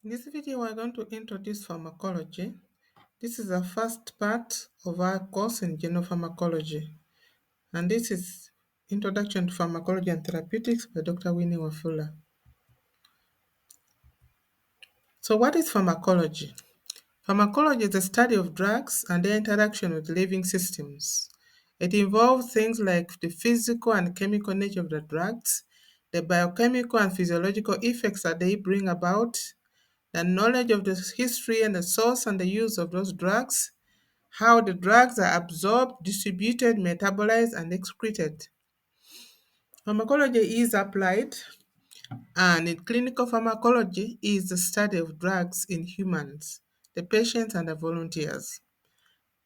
In this video, we're going to introduce pharmacology. This is the first part of our course in general pharmacology, and this is Introduction to Pharmacology and Therapeutics by Dr. Winnie. So, what is pharmacology? Pharmacology is the study of drugs and their interaction with living systems. It involves things like the physical and chemical nature of the drugs, the biochemical and physiological effects that they bring about, the knowledge of the history and the source and the use of those drugs, how the drugs are absorbed, distributed, metabolized, and excreted. Pharmacology is applied, and in clinical pharmacology is the study of drugs in humans, the patients and the volunteers.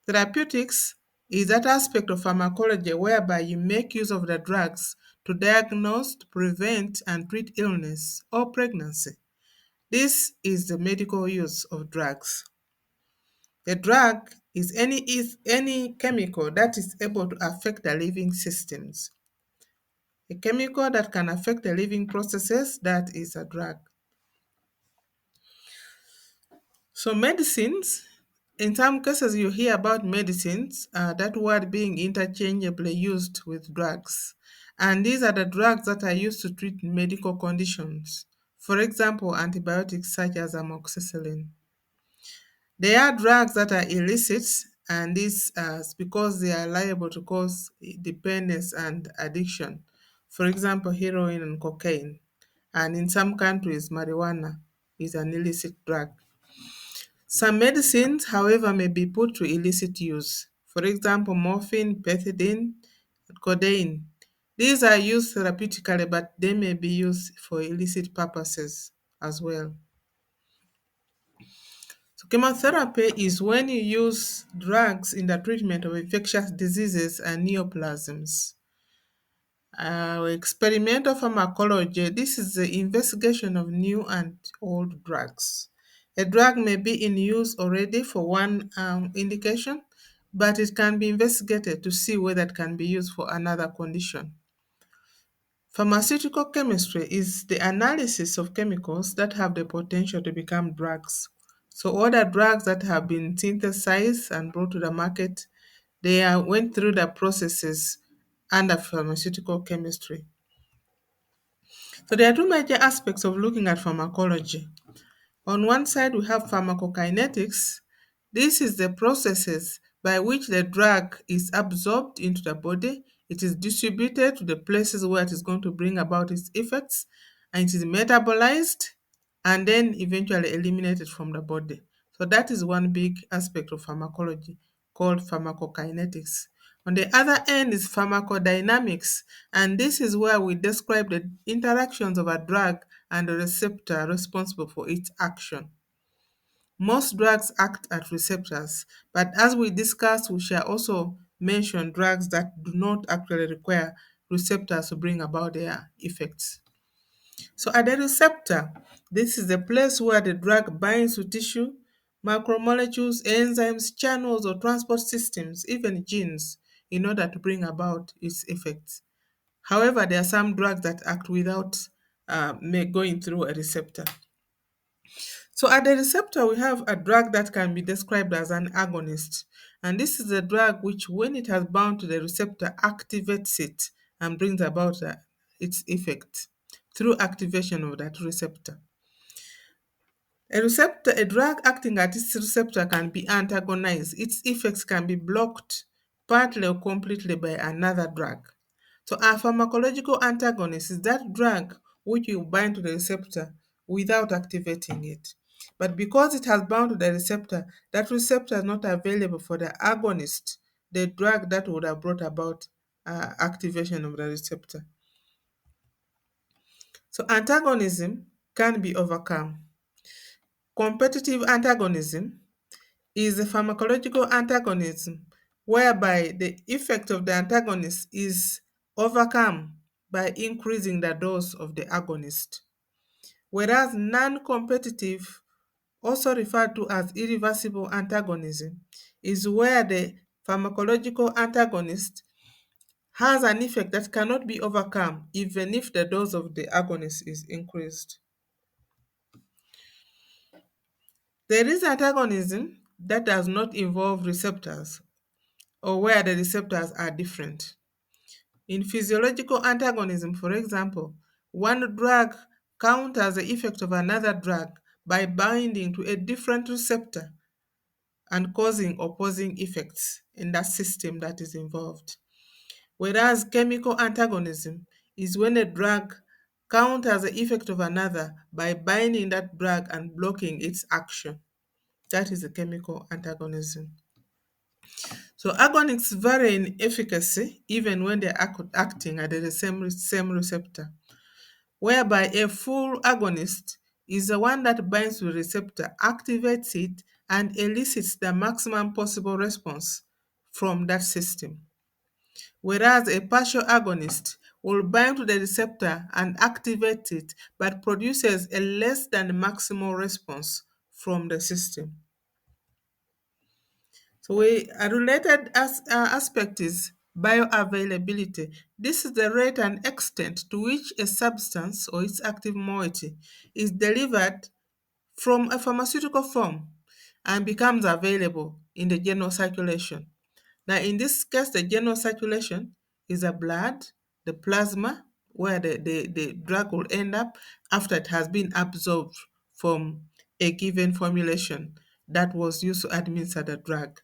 Therapeutics is that aspect of pharmacology whereby you make use of the drugs to diagnose, prevent, and treat illness or pregnancy. This is the medical use of drugs. The drug is any chemical that is able to affect the living systems. A chemical that can affect the living processes, that is a drug. So medicines, in some cases you hear about medicines, that word being interchangeably used with drugs. And these are the drugs that are used to treat medical conditions. For example, antibiotics such as amoxicillin. There are drugs that are illicit, and this is because they are liable to cause dependence and addiction. For example, heroin and cocaine. And in some countries, marijuana is an illicit drug. Some medicines, however, may be put to illicit use. For example, morphine, pethidine, codeine. These are used therapeutically, but they may be used for illicit purposes as well. So chemotherapy is when you use drugs in the treatment of infectious diseases and neoplasms. Experimental pharmacology, this is the investigation of new and old drugs. A drug may be in use already for one indication, but it can be investigated to see whether it can be used for another condition. Pharmaceutical chemistry is the analysis of chemicals that have the potential to become drugs. So all the drugs that have been synthesized and brought to the market, went through the processes under pharmaceutical chemistry. So there are two major aspects of looking at pharmacology. On one side, we have pharmacokinetics. This is the processes by which the drug is absorbed into the body, it is distributed to the places where it is going to bring about its effects, and it is metabolized and then eventually eliminated from the body. So that is one big aspect of pharmacology called pharmacokinetics. On the other end is pharmacodynamics, and this is where we describe the interactions of a drug and the receptor responsible for its action. Most drugs act at receptors, but as we discussed, we shall also mention drugs that do not actually require receptors to bring about their effects. So at the receptor, this is the place where the drug binds to tissue, macromolecules, enzymes, channels, or transport systems, even genes, in order to bring about its effects. However, there are some drugs that act without going through a receptor. So at the receptor, we have a drug that can be described as an agonist. And this is a drug which, when it has bound to the receptor, activates it and brings about its effect through activation of that receptor. A drug acting at its receptor can be antagonized. Its effects can be blocked partly or completely by another drug. So a pharmacological antagonist is that drug which you bind to the receptor without activating it. But because it has bound to the receptor, that receptor is not available for the agonist, the drug that would have brought about activation of the receptor. So antagonism can be overcome. Competitive antagonism is a pharmacological antagonism whereby the effect of the antagonist is overcome by increasing the dose of the agonist. Whereas non-competitive, also referred to as irreversible antagonism, is where the pharmacological antagonist has an effect that cannot be overcome even if the dose of the agonist is increased. There is antagonism that does not involve receptors or where the receptors are different. In physiological antagonism, for example, one drug counters the effect of another drug by binding to a different receptor and causing opposing effects in that system that is involved. Whereas chemical antagonism is when a drug counters the effect of another by binding that drug and blocking its action. That is a chemical antagonism. So agonists vary in efficacy even when they're acting at the same receptor, whereby a full agonist is the one that binds to the receptor, activates it, and elicits the maximum possible response from that system. Whereas a partial agonist will bind to the receptor and activate it, but produces a less than maximal response from the system. So we a related aspect is bioavailability. This is the rate and extent to which a substance or its active moiety is delivered from a pharmaceutical form and becomes available in the general circulation. Now, in this case, the general circulation is the blood, the plasma, where the drug will end up after it has been absorbed from a given formulation that was used to administer the drug.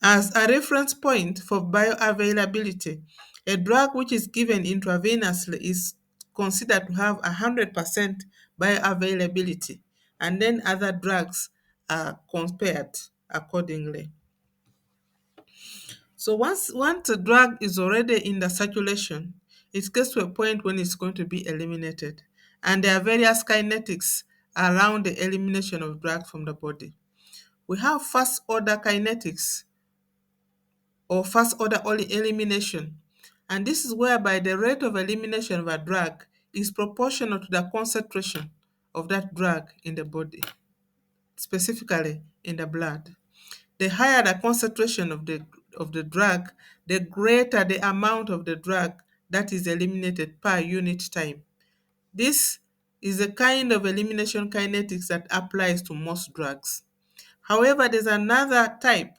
As a reference point for bioavailability, a drug which is given intravenously is considered to have 100% bioavailability, and then other drugs are compared accordingly. So once a drug is already in the circulation, it gets to a point when it's going to be eliminated. And there are various kinetics around the elimination of drug from the body. We have first order kinetics or first order elimination. And this is whereby the rate of elimination of a drug is proportional to the concentration of that drug in the body, specifically in the blood. The higher the concentration of the drug, the greater the amount of the drug that is eliminated per unit time. This is a kind of elimination kinetics that applies to most drugs. However, there's another type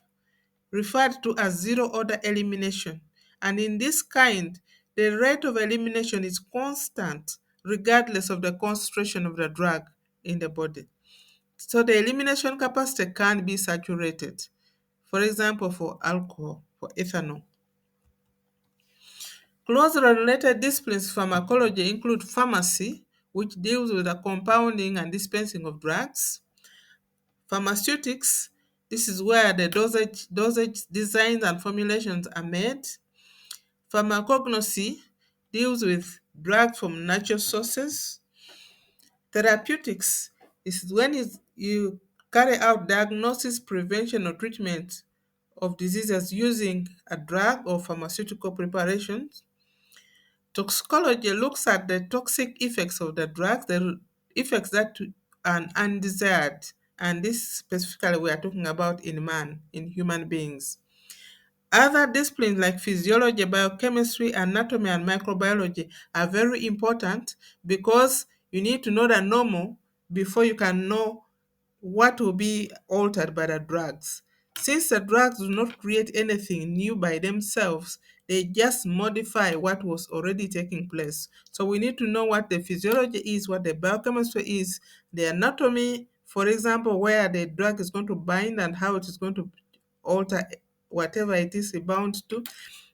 referred to as zero order elimination. And in this kind, the rate of elimination is constant regardless of the concentration of the drug in the body. So the elimination capacity can be saturated. For example, for alcohol, for ethanol. Closely related disciplines of pharmacology include pharmacy, which deals with the compounding and dispensing of drugs. Pharmaceutics, this is where the dosage designs and formulations are made. Pharmacognosy deals with drugs from natural sources. Therapeutics is when you carry out diagnosis, prevention, or treatment of diseases using a drug or pharmaceutical preparations. Toxicology looks at the toxic effects of the drugs, the effects that are undesired, and this specifically we are talking about in man, in human beings. Other disciplines like physiology, biochemistry, anatomy, and microbiology are very important because you need to know the normal before you can know what will be altered by the drugs. Since the drugs do not create anything new by themselves, they just modify what was already taking place. So we need to know what the physiology is, what the biochemistry is, the anatomy, for example, where the drug is going to bind and how it is going to alter whatever it is bound to.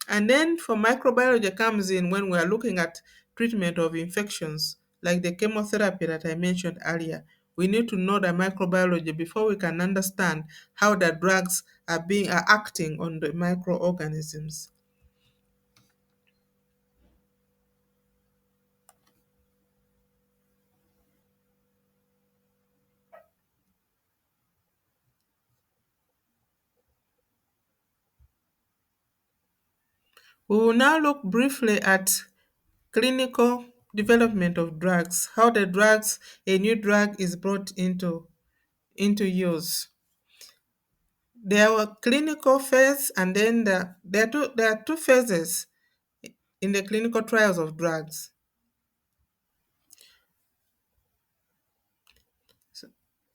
And then for microbiology comes in when we are looking at treatment of infections, like the chemotherapy that I mentioned earlier. We need to know the microbiology before we can understand how the drugs are acting on the microorganisms. We will now look briefly at clinical development of drugs, how a new drug is brought into use. There were clinical phase and then there are two phases in the clinical trials of drugs.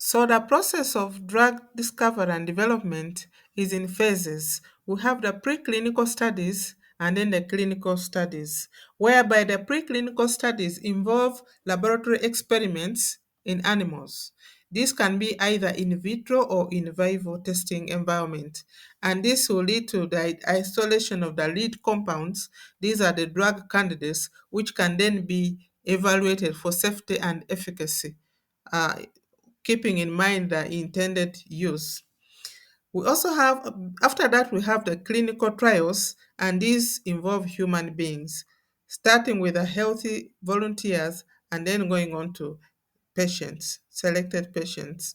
So the process of drug discovery and development is in phases. We have the preclinical studies and then the clinical studies, whereby the preclinical studies involve laboratory experiments in animals. This can be either in vitro or in vivo testing environment, and this will lead to the isolation of the lead compounds. These are the drug candidates, which can then be evaluated for safety and efficacy. Uh, Keeping in mind the intended use. We also have, after that, we have the clinical trials, and these involve human beings, starting with the healthy volunteers and then going on to patients, selected patients.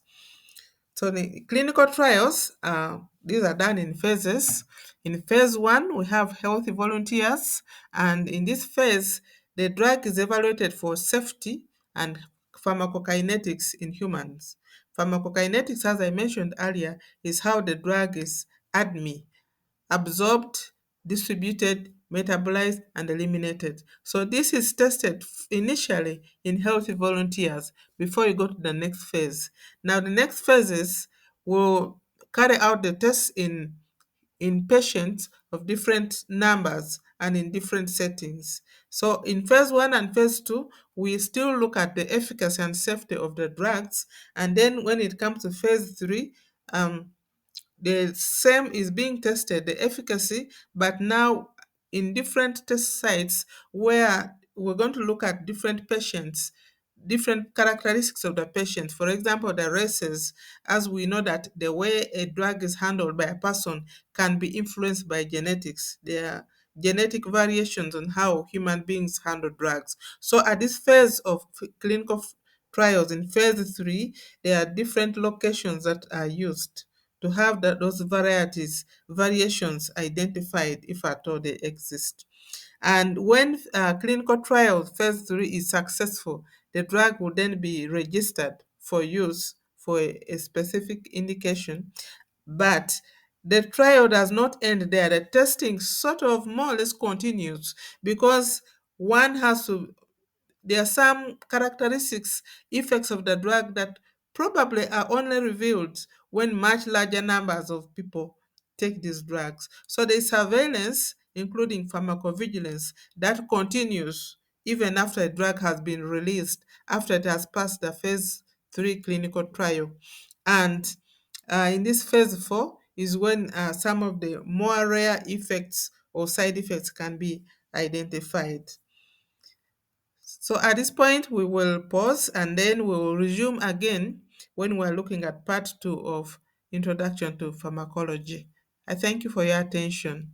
So the clinical trials, these are done in phases. In phase one, we have healthy volunteers, and in this phase, the drug is evaluated for safety and pharmacokinetics in humans. Pharmacokinetics, as I mentioned earlier, is how the drug is absorbed, distributed, metabolized, and eliminated. So this is tested initially in healthy volunteers before you go to the next phase. Now the next phases will carry out the tests in patients of different numbers and in different settings. So in phase one and phase two, we still look at the efficacy and safety of the drugs. And then when it comes to phase three, the same is being tested, the efficacy, but now in different test sites where we're going to look at different patients, different characteristics of the patient. For example, the races, as we know that the way a drug is handled by a person can be influenced by genetics. There are genetic variations on how human beings handle drugs. So at this phase of clinical trials, in phase three, there are different locations that are used to have those variations identified if at all they exist. And when clinical trial phase three is successful, the drug will then be registered for use for a specific indication. But the trial does not end there. The testing sort of more or less continues because one has to there are some characteristics, effects of the drug that probably are only revealed when much larger numbers of people take these drugs. So the surveillance, including pharmacovigilance, that continues even after a drug has been released, after it has passed the phase three clinical trial. And in this phase four is when some of the more rare effects or side effects can be identified. So at this point, we will pause and then we will resume again when we're looking at part two of Introduction to Pharmacology. I thank you for your attention.